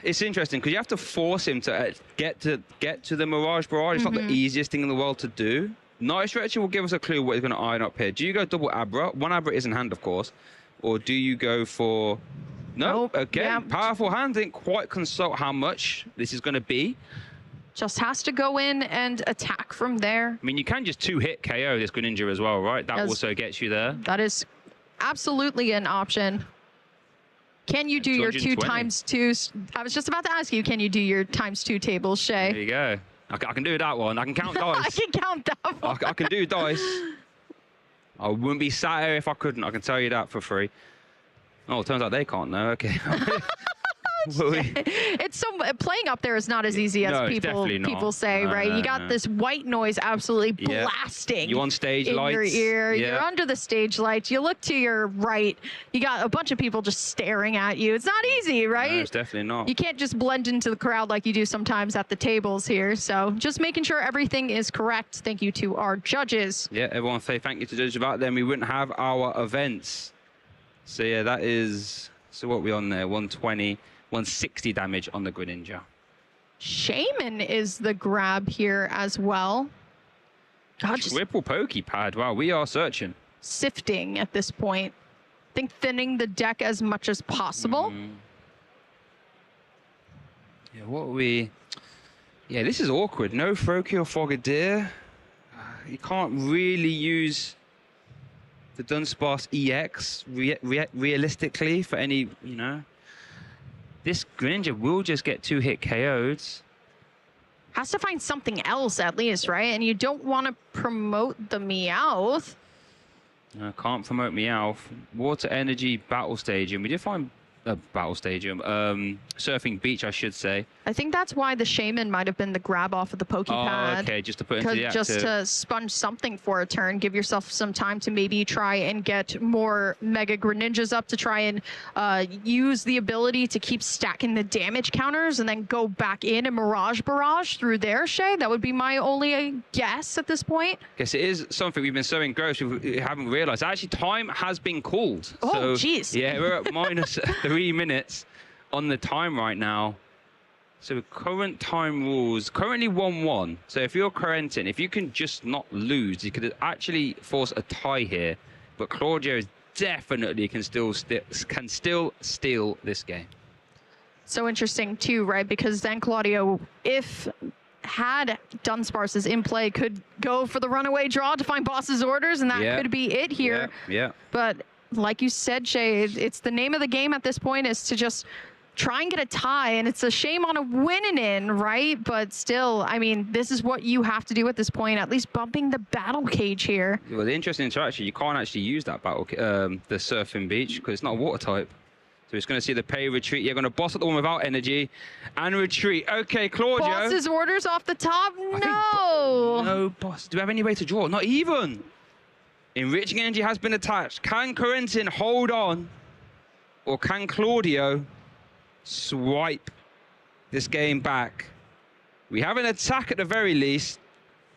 it's interesting because you have to force him to get to the Mirage Barrage. It's not the easiest thing in the world to do. Night Stretcher will give us a clue what he's going to iron up here. Do you go double Abra? 1 Abra is in hand, of course. Or do you go for... No? Nope. Okay. Yeah. Powerful hand. Didn't quite consult how much this is going to be. Just has to go in and attack from there. I mean, you can just 2-hit KO this Greninja as well, right? That also gets you there. That is absolutely an option. Can you do your 2 times 2s? I was just about to ask you, can you do your times 2 tables, Shay? There you go. I can do that one. I can count dice. I can count that one. I can do dice. I wouldn't be sat here if I couldn't. I can tell you that for free. Oh, it turns out they can't know. Okay. It's playing up there is not as easy as people say, right? You got this white noise absolutely blasting. You on stage in lights your ear. You're under the stage lights. You look to your right. You got a bunch of people just staring at you. It's not easy, right? No, it's definitely not. You can't just blend into the crowd like you do sometimes at the tables here. So just making sure everything is correct. Thank you to our judges. Yeah, everyone say thank you to judges. Without them, we wouldn't have our events. So yeah, that is. So what are we on there? 120. 160 damage on the Greninja. Shaman is the grab here as well. God, Triple Pokepad. Wow, we are searching. Sifting at this point. I think thinning the deck as much as possible. Yeah, what are we... Yeah, this is awkward. No Froakie or Frogadier. You can't really use the Dunsparce EX realistically for any, you know... This Greninja will just get 2-hit KO'd. Has to find something else at least, right? And you don't want to promote the Meowth. No, can't promote Meowth. Water Energy Battle Stadium. We did find a Battle Stadium. Surfing Beach, I should say. I think that's why the Shaman might have been the grab off of the Pokepad. Oh, okay, just to put into the active. Just to sponge something for a turn, give yourself some time to maybe try and get more Mega Greninjas up to try and use the ability to keep stacking the damage counters and then go back in and Mirage Barrage through there, Shay. That would be my only guess at this point. Yes, it is something we've been so engrossed we haven't realized. Actually, time has been called. Oh, jeez. Yeah, we're at minus 3 minutes on the time right now. So current time rules, currently 1-1. So if you're Corentin, if you can just not lose, you could actually force a tie here. But Claudio definitely can still steal this game. So interesting too, right? Because then Claudio, if had Dunsparce's in play, could go for the runaway draw to find boss's orders, and that could be it here. Yeah. But like you said, Shay, it's the name of the game at this point is to just try and get a tie, and it's a shame on a winning in, right? But still, I mean, this is what you have to do at this point, at least bumping the battle cage here. Well, the interesting interaction, you can't actually use that battle, the surfing beach, because it's not a water type. So it's going to see the pay retreat. You're going to boss at the one without energy and retreat. Okay, Claudio. Boss's orders off the top? No. No boss. Do we have any way to draw? Not even. Enriching energy has been attached. Can Corentin hold on? Or can Claudio swipe this game back? We have an attack at the very least.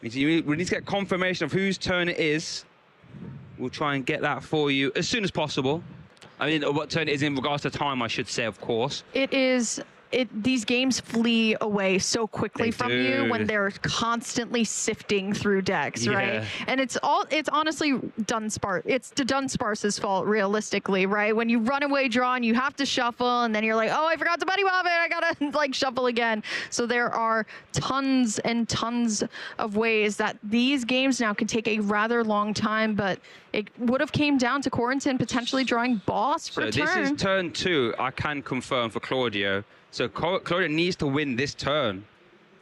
We need to get confirmation of whose turn it is. We'll try and get that for you as soon as possible. I mean, what turn it is in regards to time, I should say, of course. It is. These games flee away so quickly from you when they're constantly sifting through decks, right? And it's honestly Dunsparce. It's the Dunsparce's fault, realistically, right? When you run away draw and you have to shuffle, and then you're like, oh, I forgot to buddy bob it. I gotta like shuffle again. So there are tons and tons of ways that these games now can take a rather long time, but it would have came down to Corentin potentially drawing boss for a turn. So this is turn 2, I can confirm for Claudio. So Claudio needs to win this turn.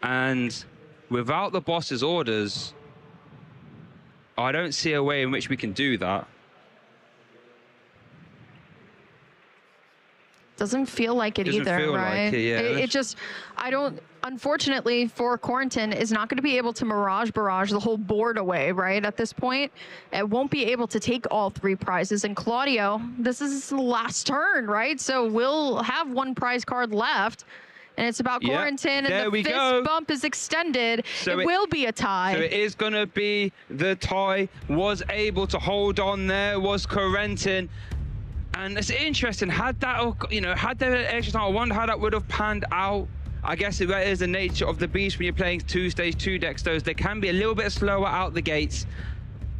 And without the boss's orders, I don't see a way in which we can do that. Doesn't feel like it either, right? It just, I don't, unfortunately for Corentin, is not going to be able to Mirage Barrage the whole board away, right? At this point, it won't be able to take all 3 prizes. And Claudio, this is his last turn, right? So we'll have 1 prize card left. And it's about Corentin, and the fist bump is extended. So it will be a tie. So it is going to be the tie. Was able to hold on there, was Corentin. And it's interesting, had that, had there extra time, I wonder how that would have panned out. I guess that is the nature of the beast when you're playing 2 stage 2 decks. They can be a little bit slower out the gates,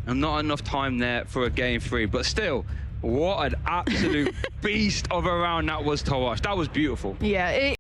and not enough time there for a game 3. But still, what an absolute beast of a round that was to watch. That was beautiful. Yeah.